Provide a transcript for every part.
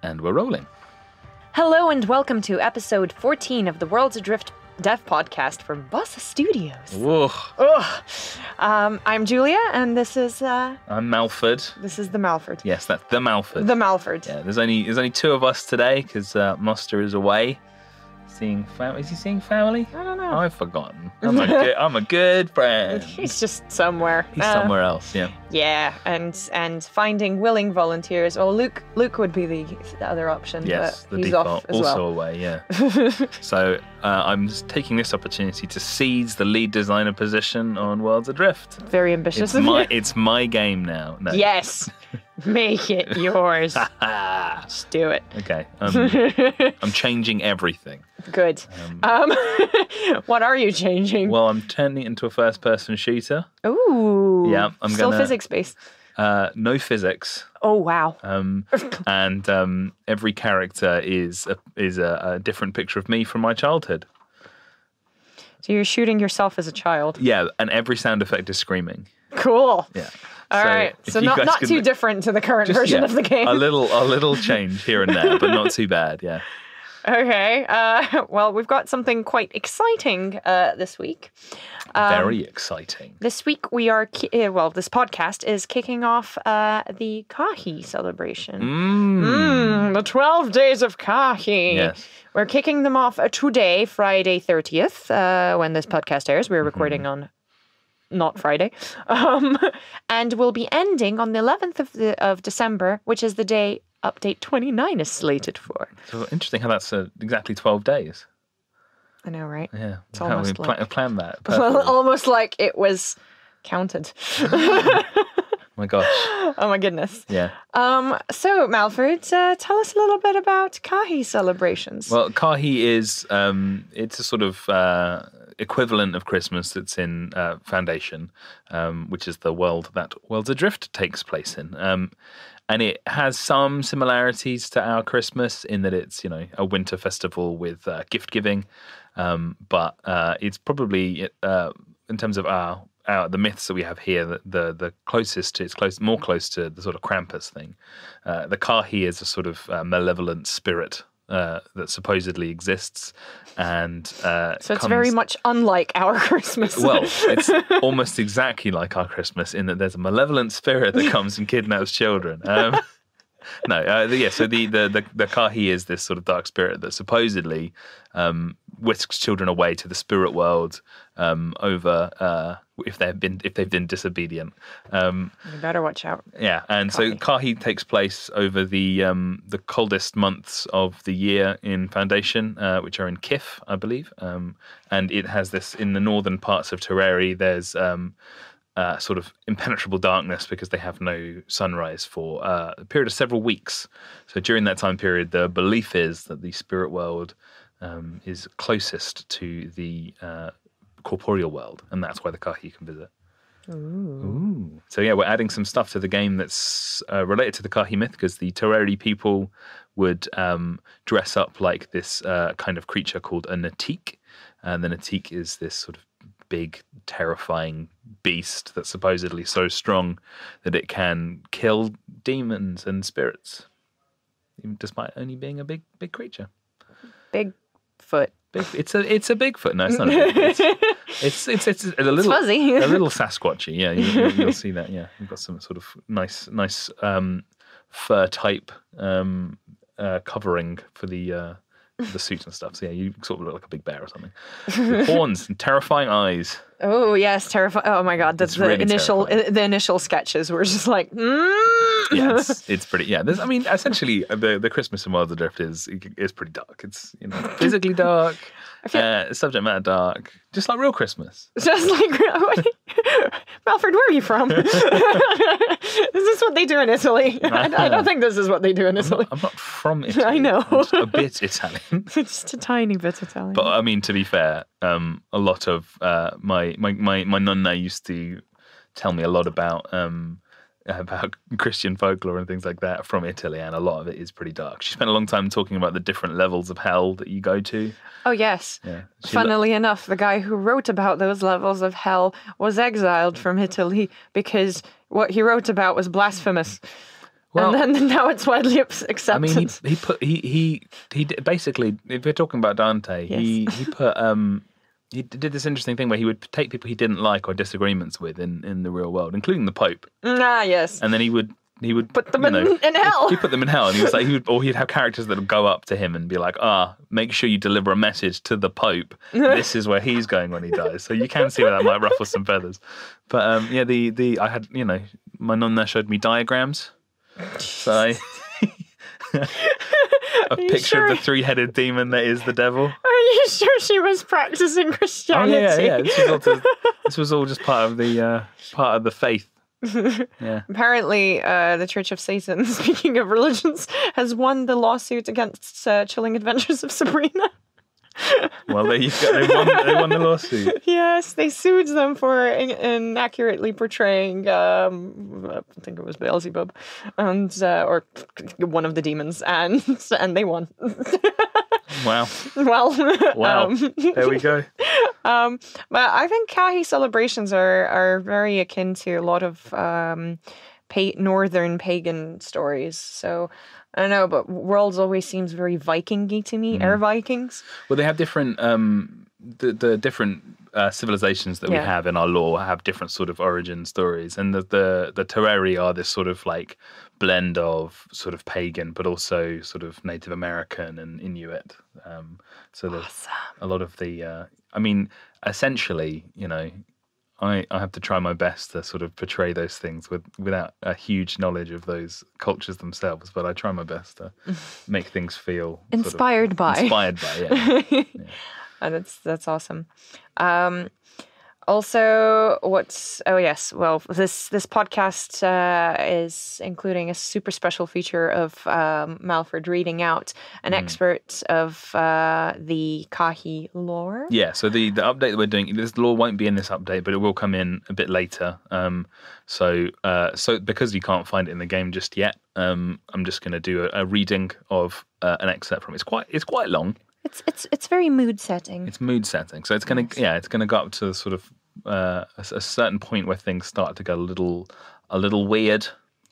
And we're rolling. Hello and welcome to episode 14 of the Worlds Adrift Dev podcast from Boss Studios. Whoa. I'm Julia, and this is I'm Malford. This is the Malford. Yes, that's the Malford. The Malford. Yeah, there's only two of us today because Muster is away. Seeing family. Is he seeing family? I don't know. I've forgotten. I'm a good friend. He's just somewhere. He's somewhere else. Yeah. Yeah, and finding willing volunteers. Well, Luke would be the other option. Yes, but the he's default. off as Also well. away. Yeah. So I'm just taking this opportunity to seize the lead designer position on Worlds Adrift. Very ambitious of you. It's my game now. No. Yes. Make it yours. Just do it. Okay. I'm changing everything. Good. What are you changing? Well, I'm turning it into a first-person shooter. Ooh. Yeah, I'm still gonna physics-based. No physics. Oh wow. And every character is a different picture of me from my childhood. So you're shooting yourself as a child. Yeah, and every sound effect is screaming. Cool. Yeah. All right. So if you guys not can- too different to the current version of the game. A little change here and there, but not too bad. Yeah. Okay. Well, we've got something quite exciting this week. Very exciting. This week we are, this podcast is kicking off the Kahi celebration. The 12 days of Kahi. Yes. We're kicking them off today, Friday 30th, when this podcast airs. We're recording on not Friday. And we'll be ending on the 11th of December, which is the day update 29 is slated for. So interesting how that's exactly 12 days. I know, right? Yeah. It's How almost we like... planned that perfectly. almost like it was counted. My gosh. Oh my goodness. Yeah. So Malford, tell us a little bit about Kahi Celebrations. Well, Kahi is it's a sort of equivalent of Christmas that's in Foundation, which is the world that Worlds Adrift takes place in. And it has some similarities to our Christmas in that it's, a winter festival with gift giving. But it's probably, in terms of the myths that we have here, the closest, more close to the sort of Krampus thing. The Kahi is a sort of malevolent spirit that supposedly exists, and so it's very much unlike our Christmas. Well, it's almost exactly like our Christmas in that there's a malevolent spirit that comes and kidnaps children. So the Kahi is this sort of dark spirit that supposedly whisks children away to the spirit world over if they've been disobedient. You better watch out. Yeah, and so Kahi takes place over the coldest months of the year in Foundation, which are in Kif, I believe. And it has this in the northern parts of Terrari. There's sort of impenetrable darkness because they have no sunrise for a period of several weeks. So during that time period, the belief is that the spirit world is closest to the corporeal world, and that's why the Kahi can visit. Ooh. So yeah, we're adding some stuff to the game that's related to the Kahi myth, because the Terrari people would dress up like this kind of creature called a Natik, and the Natik is this sort of big, terrifying beast that's supposedly so strong that it can kill demons and spirits, even despite only being a big creature. Bigfoot. It's a Bigfoot. No, it's not. It's a little, it's fuzzy. A little Sasquatchy. Yeah, you'll see that. Yeah, you've got some sort of nice fur type covering for the suit and stuff. So yeah, you sort of look like a big bear or something. With horns and terrifying eyes. Oh yes, terrifying. Oh my God, that's really the initial sketches were just like. Yeah, it's pretty. Yeah, essentially the Christmas in Worlds Adrift is pretty dark. It's physically dark, subject matter dark, just like real Christmas. Just like Malford, where are you from? Is this what they do in Italy? I don't think this is what they do in Italy. I'm not from Italy. I know. I'm just a bit Italian. Just a tiny bit Italian. But I mean, to be fair, a lot of my nonna used to tell me a lot about Christian folklore and things like that from Italy, and a lot of it is pretty dark. She spent a long time talking about the different levels of hell that you go to. Oh, yes. Yeah. Funnily enough, the guy who wrote about those levels of hell was exiled from Italy because what he wrote about was blasphemous. Well, and then now it's widely accepted. I mean, he basically, if we're talking about Dante, he put he did this interesting thing where he would take people he didn't like or disagreements with in the real world, including the Pope. Ah, yes. And then he would put them in hell. He put them in hell, and he was like, he'd have characters that would go up to him and be like, make sure you deliver a message to the Pope. This is where he's going when he dies. So you can see where that might ruffle some feathers. But I had, my nun there showed me diagrams. So a picture of the three-headed demon that is the devil. Are you sure she was practicing Christianity? Oh yeah. This was all just part of the faith. Yeah. Apparently, the Church of Satan, speaking of religions, has won the lawsuit against Chilling Adventures of Sabrina. Well, there you go. They won the lawsuit. Yes, they sued them for inaccurately portraying, I think it was Beelzebub, and or one of the demons, and they won. Wow. Well, wow. There we go. But I think Kahi celebrations are very akin to a lot of northern pagan stories. So I don't know, but Worlds always seems very Viking-y to me. Air Vikings. Well, they have different the different civilizations that we have in our lore have different sort of origin stories, and the Terrari are this sort of like blend of sort of pagan, but also sort of Native American and Inuit. So there's a lot of the. I mean, essentially, I have to try my best to sort of portray those things without a huge knowledge of those cultures themselves, but I try my best to make things feel inspired by. Inspired by, yeah. Oh, that's awesome. Also, this podcast is including a super special feature of Malford reading out an expert of the Kahi lore. Yeah, so the update that we're doing, this lore won't be in this update, but it will come in a bit later. So because you can't find it in the game just yet, I'm just going to do a reading of an excerpt from it. It's quite long. It's very mood setting. It's mood setting. So it's gonna go up to sort of a certain point where things start to get a little weird.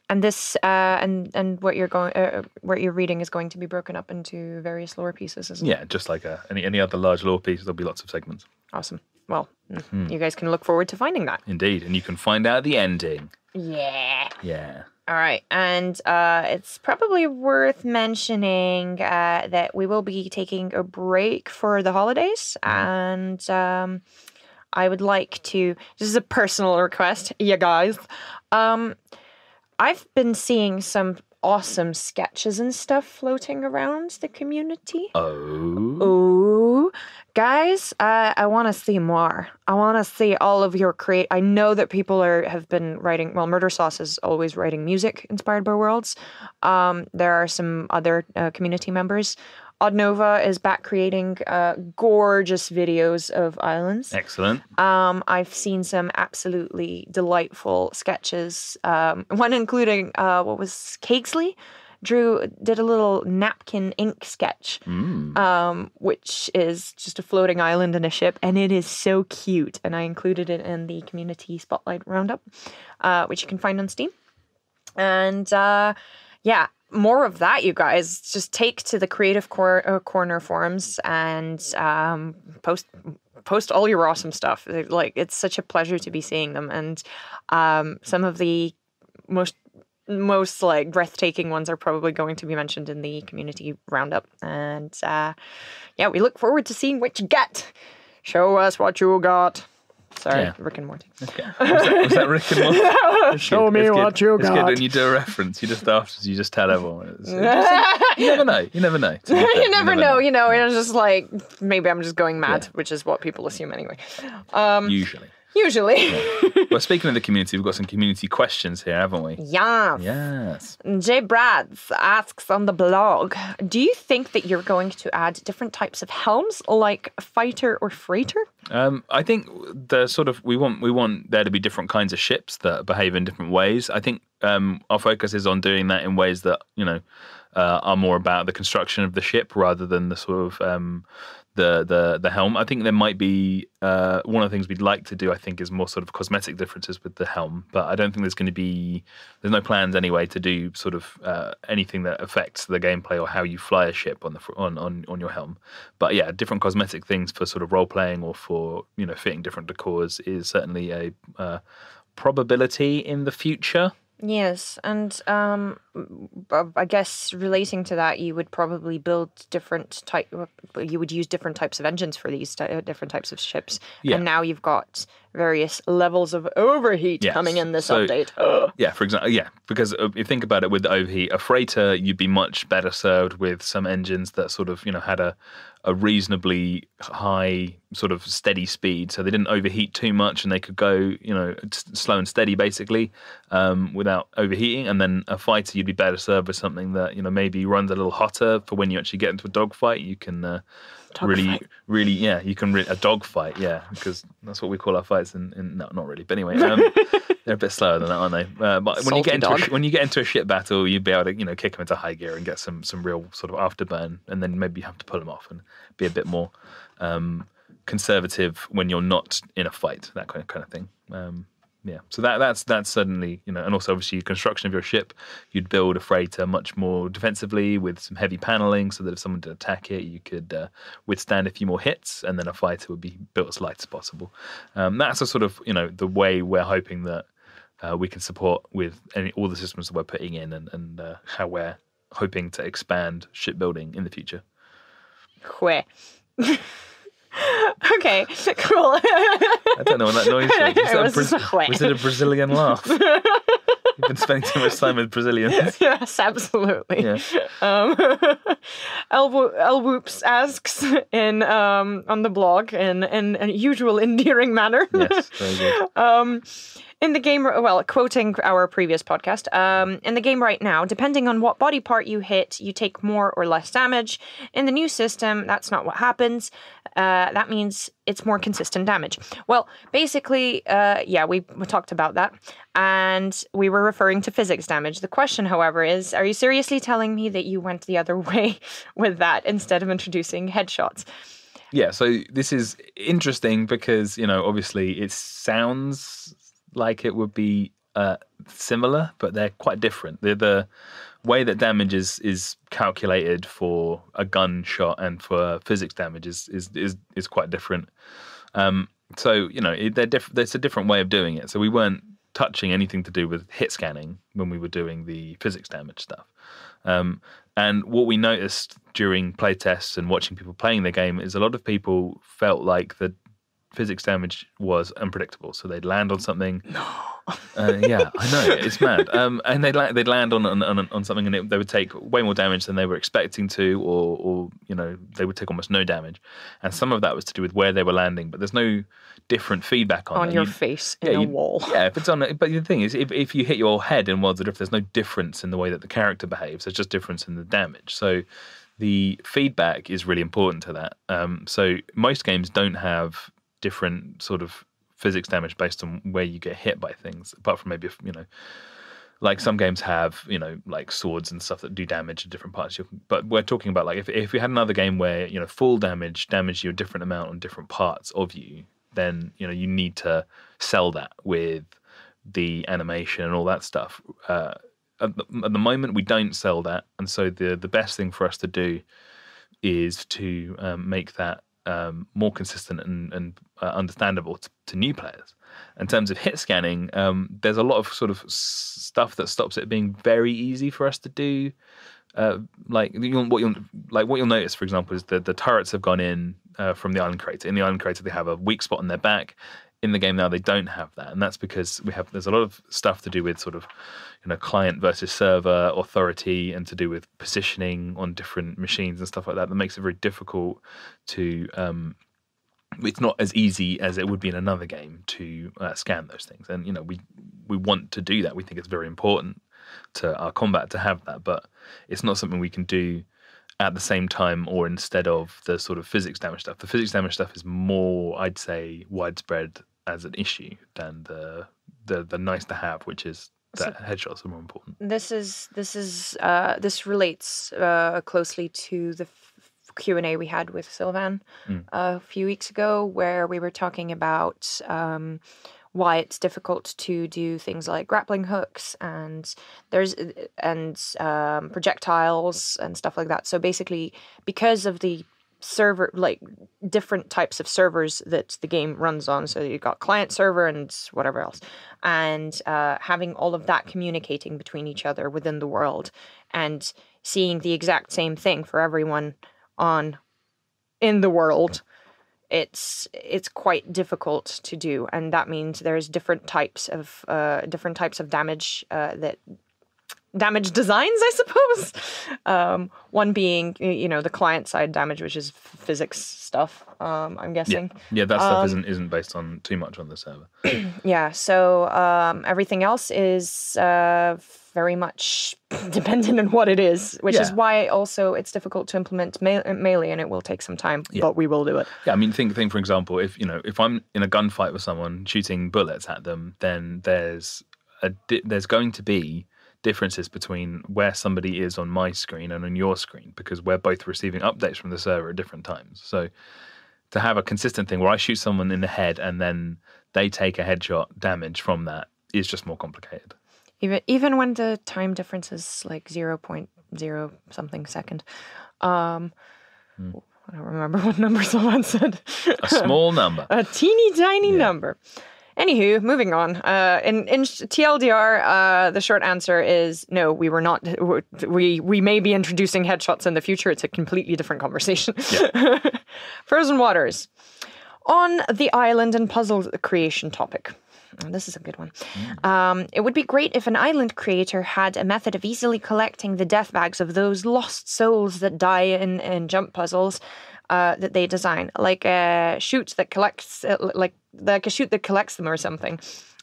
And this and what you're reading is going to be broken up into various lore pieces, isn't it? Yeah, just like any other large lore piece, there'll be lots of segments. Awesome. Well, you guys can look forward to finding that. Indeed, and you can find out the ending. Yeah. Yeah. All right, and it's probably worth mentioning that we will be taking a break for the holidays, and I would like to. This is a personal request, you guys. I've been seeing some awesome sketches and stuff floating around the community. Oh, guys, I want to see more. I want to see all of your I know that people have been writing. Well, Murder Sauce is always writing music inspired by Worlds. There are some other community members. Odd Nova is back creating gorgeous videos of islands. Excellent. I've seen some absolutely delightful sketches. One including Cakesley did a little napkin ink sketch, which is just a floating island and a ship, and it is so cute. And I included it in the community spotlight roundup, which you can find on Steam. And more of that, you guys. Just take to the Creative Corner forums and post all your awesome stuff. It's such a pleasure to be seeing them, and some of the most like breathtaking ones are probably going to be mentioned in the community roundup. And we look forward to seeing what you get. Show us what you got. Sorry, Rick and Morty. Okay. Was that Rick and Morty? Show me what you got. It's good when you do a reference. You just tell everyone. You never know. You never know. You never know. It's just like, maybe I'm just going mad, which is what people assume anyway. Usually. Well, speaking of the community, we've got some community questions here, haven't we? Yes. J. Brads asks on the blog, do you think that you're going to add different types of helms, like fighter or freighter? I think we want there to be different kinds of ships that behave in different ways. I think our focus is on doing that in ways that are more about the construction of the ship rather than the sort of the helm. I think there might be one of the things we'd like to do. I think is more sort of cosmetic differences with the helm, but I don't think there's no plans anyway to do sort of anything that affects the gameplay or how you fly a ship on your helm. But yeah, different cosmetic things for sort of role playing or for fitting different decors is certainly a probability in the future. Yes, and I guess relating to that, you would probably you would use different types of engines for these different types of ships. Yeah. And now you've got various levels of overheat coming in this update. Yeah, for example, because if you think about it with the overheat, a freighter, you'd be much better served with some engines that sort of, had a reasonably high sort of steady speed, so they didn't overheat too much and they could go, slow and steady basically, without overheating. And then a fighter, you'd be better served with something that, maybe runs a little hotter for when you actually get into a dogfight. You can a dogfight, because that's what we call our fights. No, not really, but anyway, they're a bit slower than that, aren't they? But when you get into a ship battle, you'd be able to kick them into high gear and get some real sort of afterburn, and then maybe you have to pull them off and be a bit more conservative when you're not in a fight, that kind of thing. So that's certainly, and also obviously construction of your ship, you'd build a freighter much more defensively with some heavy paneling so that if someone did attack it, you could withstand a few more hits, and then a fighter would be built as light as possible. That's a sort of, the way we're hoping that we can support with all the systems that we're putting in and how we're hoping to expand shipbuilding in the future. Okay, cool. I don't know what that noise was. Was it a Brazilian laugh? You've been spending too much time with Brazilians. Yes, absolutely. Yeah. Elwhoops asks on the blog in a usual endearing manner. Yes, very good. In the game, quoting our previous podcast, in the game right now, depending on what body part you hit, you take more or less damage. In the new system, that's not what happens. That means it's more consistent damage. Well, basically, we talked about that, and we were referring to physics damage. The question, however, is, are you seriously telling me that you went the other way with that instead of introducing headshots? Yeah, so this is interesting because, obviously it sounds like it would be similar, but they're quite different. The way that damage is calculated for a gunshot and for physics damage is quite different. So they're different. There's a different way of doing it. So we weren't touching anything to do with hit scanning when we were doing the physics damage stuff. And what we noticed during playtests and watching people playing the game is a lot of people felt like the physics damage was unpredictable. So they'd land on something. No. Yeah, I know, it's mad. And they'd land on something, and they would take way more damage than they were expecting to, or they would take almost no damage. And some of that was to do with where they were landing, but there's no different feedback on your face in a wall. Yeah, if it's on. But the thing is, if you hit your head in Worlds Adrift, there's no difference in the way that the character behaves. There's just difference in the damage. So the feedback is really important to that. So most games don't have different sort of physics damage based on where you get hit by things, apart from maybe like some games have like swords and stuff that do damage to different parts. But we're talking about like if you had another game where full damage you a different amount on different parts of you, then you need to sell that with the animation and all that stuff. At the moment we don't sell that, and so the best thing for us to do is to make that more consistent and understandable to new players. In terms of hit scanning, there's a lot of sort of stuff that stops it being very easy for us to do. What you'll notice, for example, is that the turrets have gone in from the island crater. In the island crater, they have a weak spot on their back. In the game now, they don't have that, and that's because there's a lot of stuff to do with sort of client versus server authority, and to do with positioning on different machines and stuff like that. That makes it very difficult to. It's not as easy as it would be in another game to scan those things, and we want to do that. We think it's very important to our combat to have that, but it's not something we can do at the same time or instead of the sort of physics damage stuff. The physics damage stuff is more, I'd say, widespread as an issue than the nice to have, which is that headshots are more important. This relates closely to the Q&A we had with Sylvan a few weeks ago, where we were talking about why it's difficult to do things like grappling hooks and projectiles and stuff like that. So basically, because of the server, like different types of servers that the game runs on, so you've got client server and whatever else, and having all of that communicating between each other within the world and seeing the exact same thing for everyone in the world, it's quite difficult to do, and that means there's different types of damage damage designs, I suppose. One being, the client side damage, which is physics stuff. I'm guessing. Yeah, that stuff isn't based on too much on the server. Yeah, so everything else is very much dependent on what it is, which is why also it's difficult to implement melee, and it will take some time, but we will do it. Yeah, I mean, think for example, if I'm in a gunfight with someone shooting bullets at them, then there's going to be differences between where somebody is on my screen and on your screen, because we're both receiving updates from the server at different times. So to have a consistent thing where I shoot someone in the head and then they take a headshot damage from that is just more complicated. Even when the time difference is like 0.0 something second. I don't remember what number someone said. A small number. A teeny tiny number. Anywho, moving on. In TLDR, the short answer is no, we were not. We may be introducing headshots in the future. It's a completely different conversation. Yeah. Frozen Waters. On the island and puzzle creation topic. This is a good one. It would be great if an island creator had a method of easily collecting the death bags of those lost souls that die in jump puzzles that they design, like a chute that collects, like a chute that collects them or something.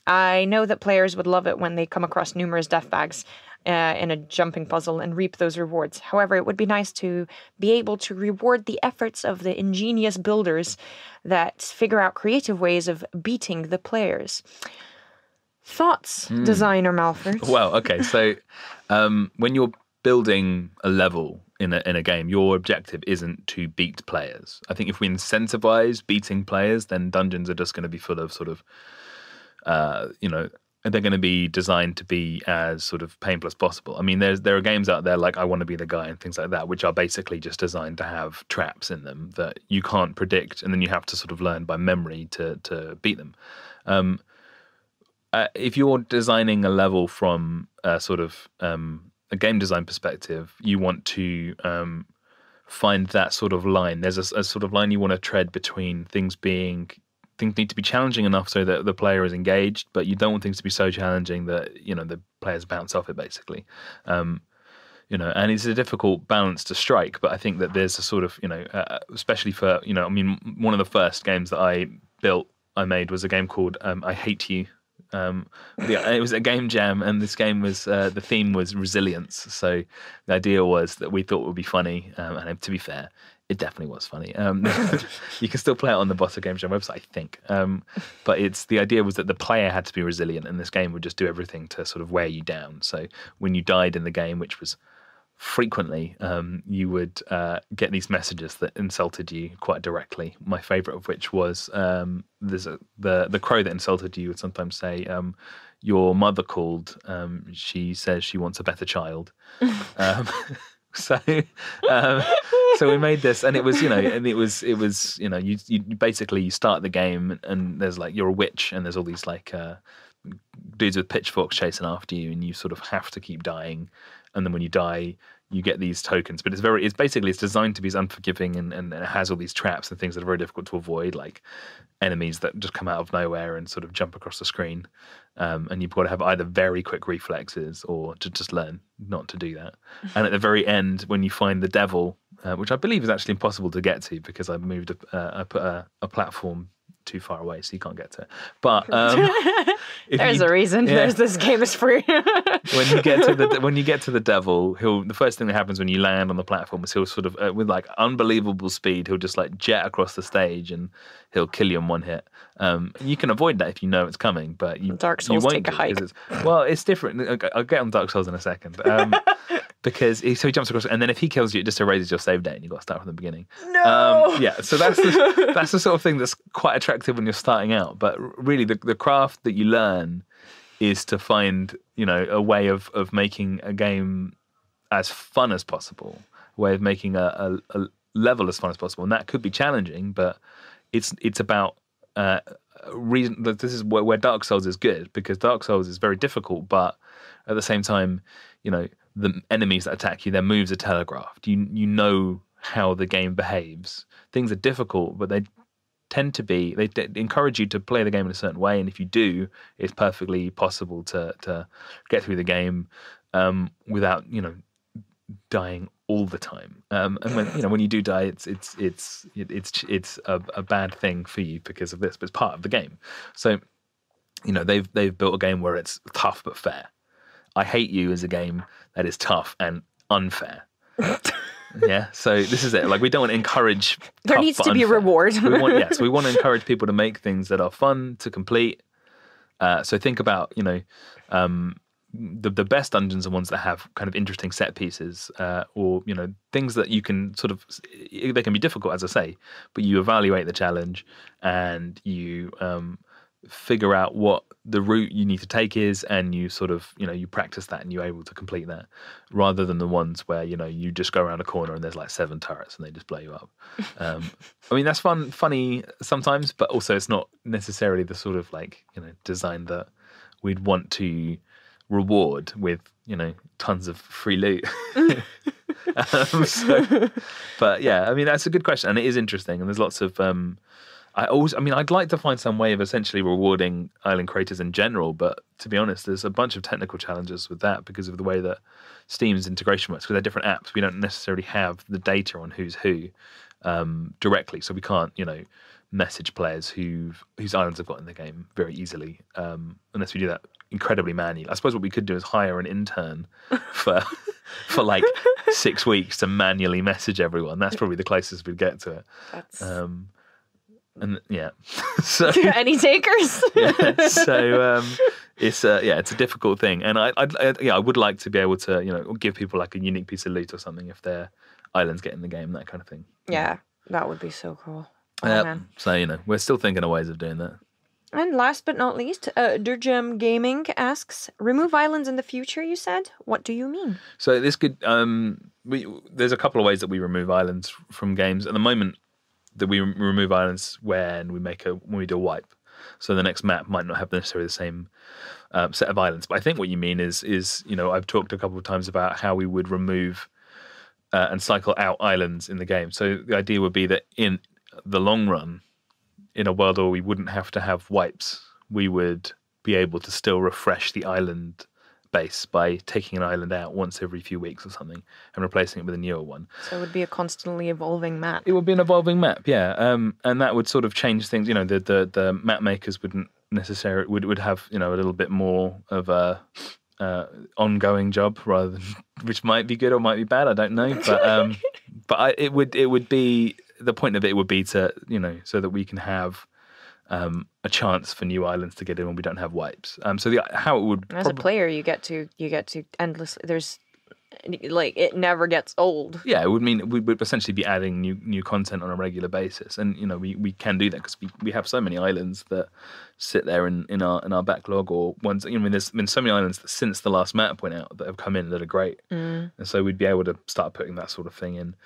I know that players would love it when they come across numerous death bags in a jumping puzzle and reap those rewards. However, it would be nice to be able to reward the efforts of the ingenious builders that figure out creative ways of beating the players. Thoughts, designer Malford? Well, okay, so when you're building a level in a game, your objective isn't to beat players. I think if we incentivize beating players, then dungeons are just going to be full of sort of, they're going to be designed to be as sort of painful as possible. I mean, there are games out there like I Want to Be the Guy and things like that, which are basically just designed to have traps in them that you can't predict, and then you have to sort of learn by memory to beat them. If you're designing a level from a sort of a game design perspective, you want to find that sort of line. There's a sort of line you want to tread between things need to be challenging enough so that the player is engaged, but you don't want things to be so challenging that the players bounce off it, basically. And it's a difficult balance to strike, but I think that there's a sort of, especially for, one of the first games that I made was a game called I Hate You. It was a game jam, and this game was the theme was resilience. So the idea was that we thought it would be funny, and to be fair, it definitely was funny. You can still play it on the Bossa Game Jam website, I think. But the idea was that the player had to be resilient, and this game would just do everything to sort of wear you down. So when you died in the game, which was frequently, you would get these messages that insulted you quite directly. My favourite of which was the crow that insulted you would sometimes say, "Your mother called. She says she wants a better child." So we made this, and it was, you basically you start the game, and there's like you're a witch, and there's all these like dudes with pitchforks chasing after you, and you sort of have to keep dying. And then when you die, you get these tokens. But it's designed to be as unforgiving, and it has all these traps and things that are very difficult to avoid, like enemies that just come out of nowhere and sort of jump across the screen. And you've got to have either very quick reflexes or to just learn not to do that. And at the very end, when you find the devil, which I believe is actually impossible to get to because I put a platform too far away, so you can't get to it. But there's a reason. Yeah. This game is free. when you get to the devil, the first thing that happens when you land on the platform is he'll sort of with like unbelievable speed, he'll just like jet across the stage and he'll kill you in one hit. You can avoid that if you know it's coming, but Dark Souls won't take a hike. It's different. I'll get on Dark Souls in a second. because so he jumps across, and then if he kills you, it just erases your save date, and you've got to start from the beginning. No. Yeah, so that's the sort of thing that's quite attractive when you're starting out. But really, the craft that you learn is to find, a way of making a game as fun as possible, a way of making a level as fun as possible, and that could be challenging, but it's about reason. This is where Dark Souls is good, because Dark Souls is very difficult, but at the same time, the enemies that attack you, their moves are telegraphed. You know how the game behaves. Things are difficult, but they tend to be. They encourage you to play the game in a certain way, and if you do, it's perfectly possible to get through the game without dying all the time. And when you do die, it's a bad thing for you because of this, but it's part of the game. So they've built a game where it's tough but fair. I Hate You is a game that is tough and unfair. Yeah, so this is it. Like, we don't want to encourage. There needs to be a reward. we want to encourage people to make things that are fun to complete. So think about the best dungeons are ones that have kind of interesting set pieces, or things that you can sort of. They can be difficult, as I say, but you evaluate the challenge and you figure out what the route you need to take is, and you sort of you practice that and you're able to complete that, rather than the ones where you just go around a corner and there's like 7 turrets and they just blow you up. I mean, that's funny sometimes, but also it's not necessarily the sort of design that we'd want to reward with tons of free loot. But yeah, I mean, that's a good question, and it is interesting, and there's lots of I'd like to find some way of essentially rewarding island creators in general, but to be honest, there's a bunch of technical challenges with that because of the way that Steam's integration works. Because they're different apps, we don't necessarily have the data on who's who directly, so we can't, message players whose islands have got in the game very easily, unless we do that incredibly manually. I suppose what we could do is hire an intern for like 6 weeks to manually message everyone. That's probably the closest we'd get to it. That's... And yeah, so any takers? Yeah, so it's a difficult thing, and I would like to be able to give people like a unique piece of loot or something if their islands get in the game, that kind of thing. Yeah, that would be so cool. Man. So we're still thinking of ways of doing that. And last but not least, Durjam Gaming asks, remove islands in the future, you said? What do you mean? So this could there's a couple of ways that we remove islands from games. At the moment, that we remove islands when we do a wipe. So the next map might not have necessarily the same set of islands. But I think what you mean is I've talked a couple of times about how we would remove and cycle out islands in the game. So the idea would be that in the long run, in a world where we wouldn't have to have wipes, we would be able to still refresh the island base by taking an island out once every few weeks or something and replacing it with a newer one. So it would be a constantly evolving map. It would be an evolving map, yeah. And that would sort of change things. The map makers wouldn't necessarily would have a little bit more of a ongoing job rather than, which might be good or might be bad. I don't know, but it would be, the point of it would be to so that we can have a chance for new islands to get in when we don't have wipes. So how it would as a player, you get to endlessly. There's it never gets old. Yeah, it would mean we would essentially be adding new content on a regular basis, and we can do that because we have so many islands that sit there in our backlog, or ones. There's been so many islands that since the last map went out that have come in that are great, and so we'd be able to start putting that sort of thing in.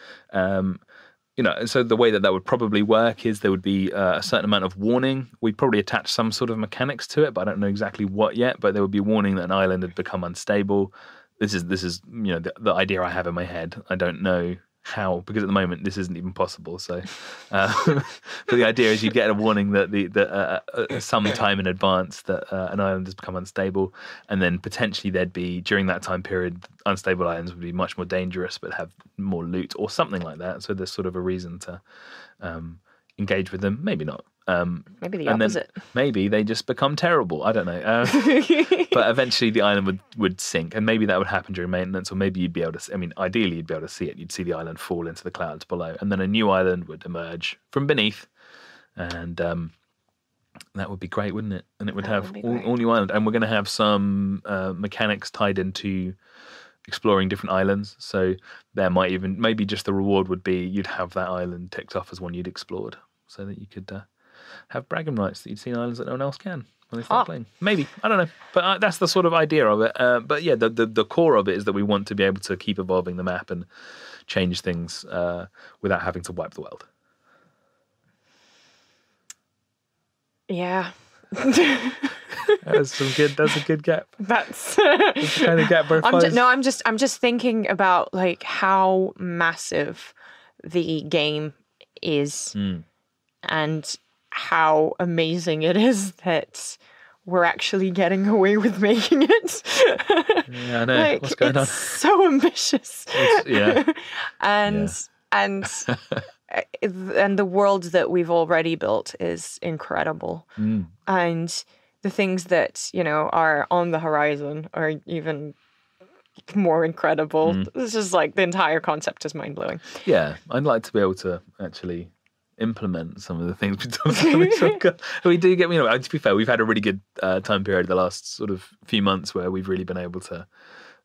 And so the way that would probably work is there would be a certain amount of warning. We'd probably attach some sort of mechanics to it, but I don't know exactly what yet. But there would be a warning that an island had become unstable. This is the idea I have in my head. I don't know how, because at the moment this isn't even possible. So, but the idea is you get a warning that some time in advance that an island has become unstable, and then potentially there'd be, during that time period, unstable islands would be much more dangerous but have more loot or something like that. So there's sort of a reason to engage with them. Maybe not. Maybe the opposite. Maybe they just become terrible. I don't know. But eventually the island would sink, and maybe that would happen during maintenance, or maybe you'd be able to, ideally you'd be able to see it. You'd see the island fall into the clouds below, and then a new island would emerge from beneath, and that would be great, wouldn't it? And it would have all new island, and we're going to have some mechanics tied into exploring different islands. So there might maybe just the reward would be you'd have that island ticked off as one you'd explored, so that you could have bragging rights that you'd seen islands that no one else can when they start playing. Maybe, I don't know, but that's the sort of idea of it. But yeah, the core of it is that we want to be able to keep evolving the map and change things without having to wipe the world. Yeah. That's a good gap. That's the kind of gap both ways. I'm just thinking about like how massive the game is and how amazing it is that we're actually getting away with making it. Yeah, I know. Like, what's going on? It's so ambitious. And the world that we've already built is incredible. And the things that, are on the horizon are even more incredible. It's just like the entire concept is mind-blowing. Yeah, I'd like to be able to actually implement some of the things we've done. We do get, to be fair, we've had a really good time period the last sort of few months where we've really been able to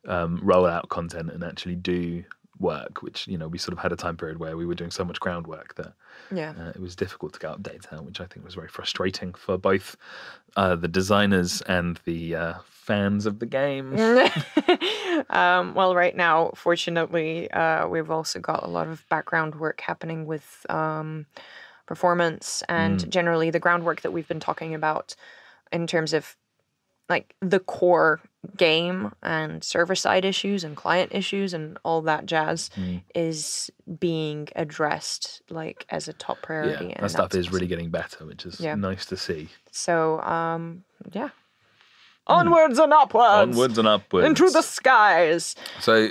roll out content and actually do work, which, we sort of had a time period where we were doing so much groundwork that it was difficult to get updates out, which I think was very frustrating for both the designers and the fans of the game. Well, right now, fortunately, we've also got a lot of background work happening with performance and generally the groundwork that we've been talking about in terms of like the core game and server-side issues and client issues and all that jazz is being addressed like as a top priority. Yeah, that stuff is really getting better, which is nice to see. So, onwards and upwards. Onwards and upwards. Into the skies. So,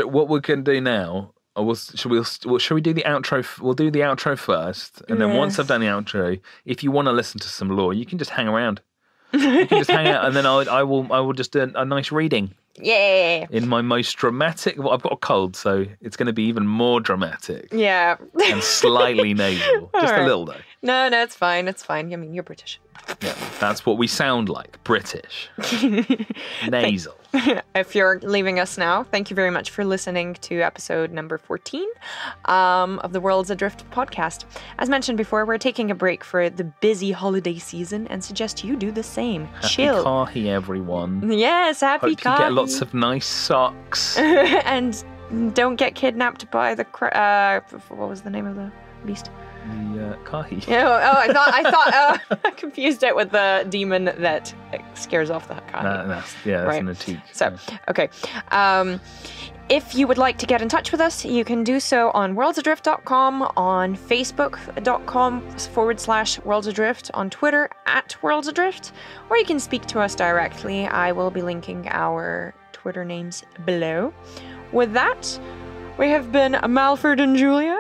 what we can do now, should we do the outro? We'll do the outro first, and then once I've done the outro, if you want to listen to some lore, you can just hang around. You can just hang out, and then I will just do a nice reading. Yeah. In my most dramatic. Well, I've got a cold, so it's going to be even more dramatic. Yeah. And slightly nasal, just a little though. No, it's fine. It's fine. I mean, you're British. Yeah, that's what we sound like, British. Nasal. If you're leaving us now, thank you very much for listening to episode number 14 of the Worlds Adrift podcast. As mentioned before, we're taking a break for the busy holiday season and suggest you do the same. Chill. Happy Kahi, everyone. Yes, happy Hope you Kahi. get lots of nice socks. And don't get kidnapped by the... what was the name of the beast? The Kahi. I thought I confused it with the demon that scares off the Kahi. That's right. an antique. So, okay. If you would like to get in touch with us, you can do so on worldsadrift.com, on facebook.com/worldsadrift, on Twitter @worldsadrift, or you can speak to us directly. I will be linking our Twitter names below. With that, we have been Malford and Julia.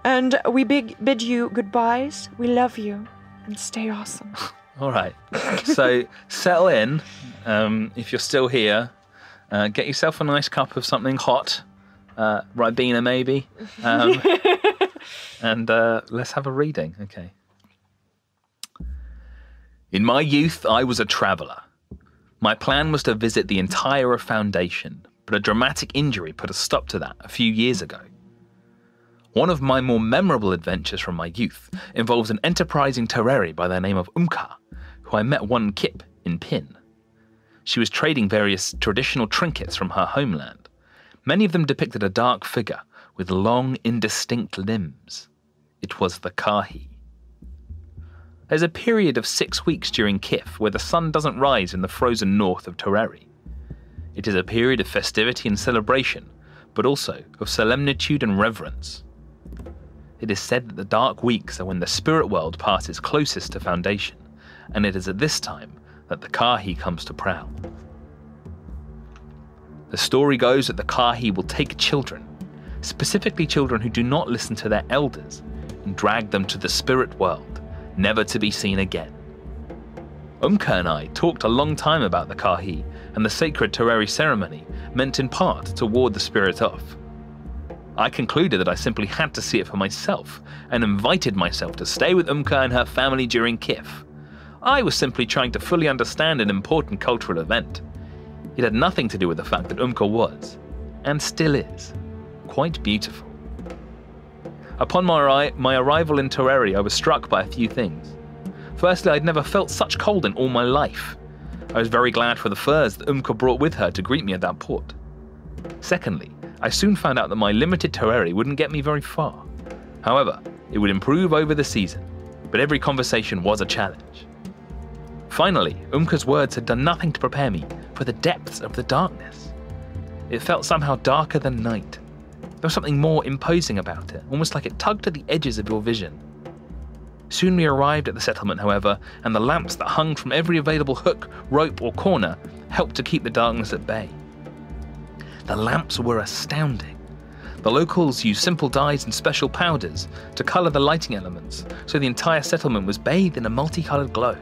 And we bid you goodbyes. We love you. And stay awesome. All right. So settle in. If you're still here, get yourself a nice cup of something hot. Ribena, maybe. And let's have a reading. Okay. In my youth, I was a traveller. My plan was to visit the entire Foundation, but a dramatic injury put a stop to that a few years ago. One of my more memorable adventures from my youth involves an enterprising Terrari by the name of Umka, who I met one Kip in Pin. She was trading various traditional trinkets from her homeland. Many of them depicted a dark figure with long, indistinct limbs. It was the Kahi. There's a period of 6 weeks during Kif where the sun doesn't rise in the frozen north of Terrari. It is a period of festivity and celebration, but also of solemnitude and reverence. It is said that the dark weeks are when the spirit world passes closest to Foundation, and it is at this time that the Kahi comes to prowl. The story goes that the Kahi will take children, specifically children who do not listen to their elders, and drag them to the spirit world, never to be seen again. Umka and I talked a long time about the Kahi and the sacred Kahi Ceremony, meant in part to ward the spirit off. I concluded that I simply had to see it for myself and invited myself to stay with Umka and her family during Kif. I was simply trying to fully understand an important cultural event. It had nothing to do with the fact that Umka was, and still is, quite beautiful. Upon my arrival in Toreri, I was struck by a few things. Firstly, I'd never felt such cold in all my life. I was very glad for the furs that Umka brought with her to greet me at that port. Secondly, I soon found out that my limited Toreri wouldn't get me very far. However, it would improve over the season, but every conversation was a challenge. Finally, Umka's words had done nothing to prepare me for the depths of the darkness. It felt somehow darker than night. There was something more imposing about it, almost like it tugged at the edges of your vision. Soon we arrived at the settlement, however, and the lamps that hung from every available hook, rope or corner helped to keep the darkness at bay. The lamps were astounding. The locals used simple dyes and special powders to colour the lighting elements, so the entire settlement was bathed in a multicoloured glow.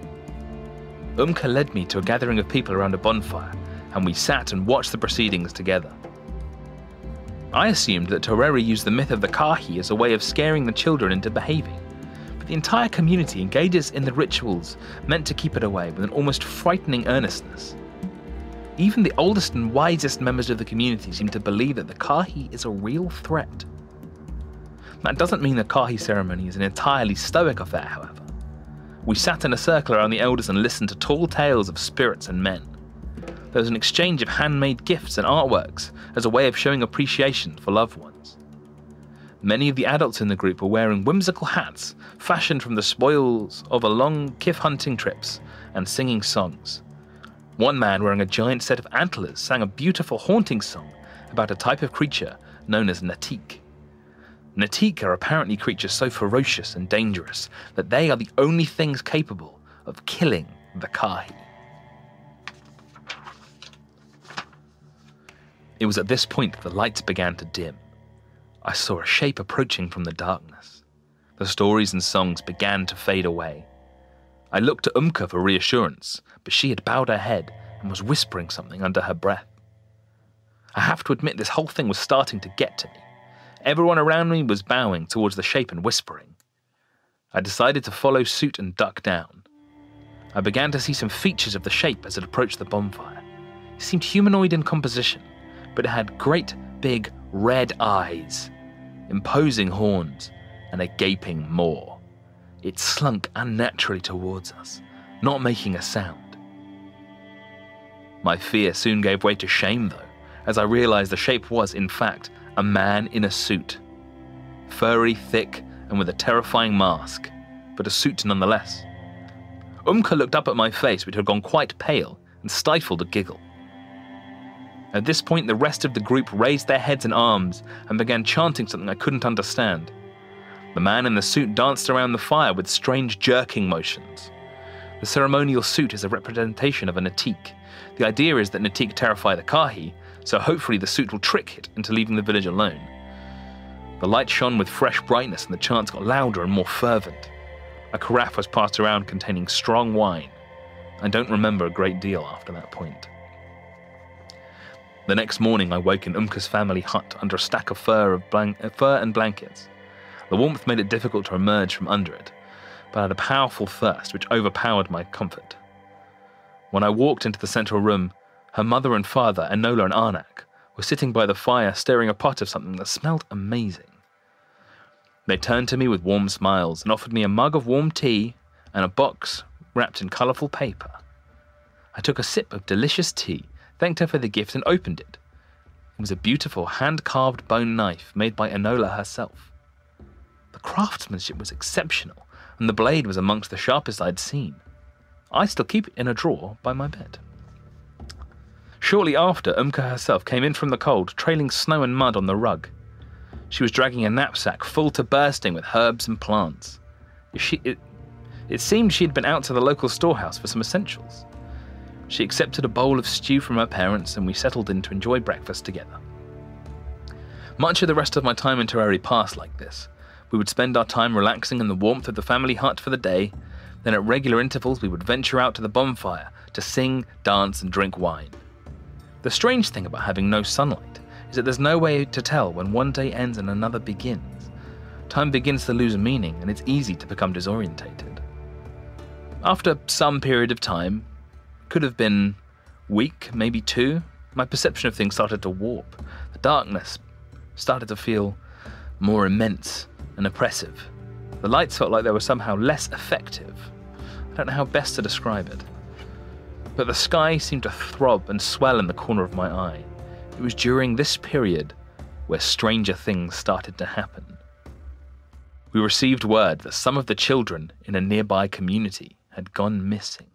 Umka led me to a gathering of people around a bonfire, and we sat and watched the proceedings together. I assumed that Toreri used the myth of the Kahi as a way of scaring the children into behaving, but the entire community engages in the rituals meant to keep it away with an almost frightening earnestness. Even the oldest and wisest members of the community seem to believe that the Kahi is a real threat. That doesn't mean the Kahi ceremony is an entirely stoic affair, however. We sat in a circle around the elders and listened to tall tales of spirits and men. There was an exchange of handmade gifts and artworks as a way of showing appreciation for loved ones. Many of the adults in the group were wearing whimsical hats fashioned from the spoils of a long kif hunting trips and singing songs. One man wearing a giant set of antlers sang a beautiful haunting song about a type of creature known as Natik. Natik are apparently creatures so ferocious and dangerous that they are the only things capable of killing the Kahi. It was at this point that the lights began to dim. I saw a shape approaching from the darkness. The stories and songs began to fade away. I looked to Umka for reassurance, but she had bowed her head and was whispering something under her breath. I have to admit this whole thing was starting to get to me. Everyone around me was bowing towards the shape and whispering. I decided to follow suit and duck down. I began to see some features of the shape as it approached the bonfire. It seemed humanoid in composition, but it had great, big, red eyes, imposing horns, and a gaping maw. It slunk unnaturally towards us, not making a sound. My fear soon gave way to shame, though, as I realized the shape was, in fact, a man in a suit. Furry, thick, and with a terrifying mask, but a suit nonetheless. Umka looked up at my face, which had gone quite pale, and stifled a giggle. At this point, the rest of the group raised their heads and arms and began chanting something I couldn't understand. The man in the suit danced around the fire with strange jerking motions. The ceremonial suit is a representation of a Natik. The idea is that Natik terrify the Kahi, so hopefully the suit will trick it into leaving the village alone. The light shone with fresh brightness and the chants got louder and more fervent. A carafe was passed around containing strong wine. I don't remember a great deal after that point. The next morning I woke in Umka's family hut under a stack of fur and blankets. The warmth made it difficult to emerge from under it, but I had a powerful thirst which overpowered my comfort. When I walked into the central room, her mother and father, Enola and Arnak, were sitting by the fire stirring a pot of something that smelled amazing. They turned to me with warm smiles and offered me a mug of warm tea and a box wrapped in colourful paper. I took a sip of delicious tea, thanked her for the gift and opened it. It was a beautiful hand-carved bone knife made by Enola herself. The craftsmanship was exceptional, and the blade was amongst the sharpest I'd seen. I still keep it in a drawer by my bed. Shortly after, Umka herself came in from the cold, trailing snow and mud on the rug. She was dragging a knapsack full to bursting with herbs and plants. It seemed she had been out to the local storehouse for some essentials. She accepted a bowl of stew from her parents, and we settled in to enjoy breakfast together. Much of the rest of my time in Toreri passed like this. We would spend our time relaxing in the warmth of the family hut for the day, then at regular intervals we would venture out to the bonfire to sing, dance and drink wine. The strange thing about having no sunlight is that there's no way to tell when one day ends and another begins. Time begins to lose meaning and it's easy to become disorientated. After some period of time, could have been a week, maybe 2, my perception of things started to warp. The darkness started to feel more immense and oppressive. The lights felt like they were somehow less effective. I don't know how best to describe it. But the sky seemed to throb and swell in the corner of my eye. It was during this period where stranger things started to happen. We received word that some of the children in a nearby community had gone missing.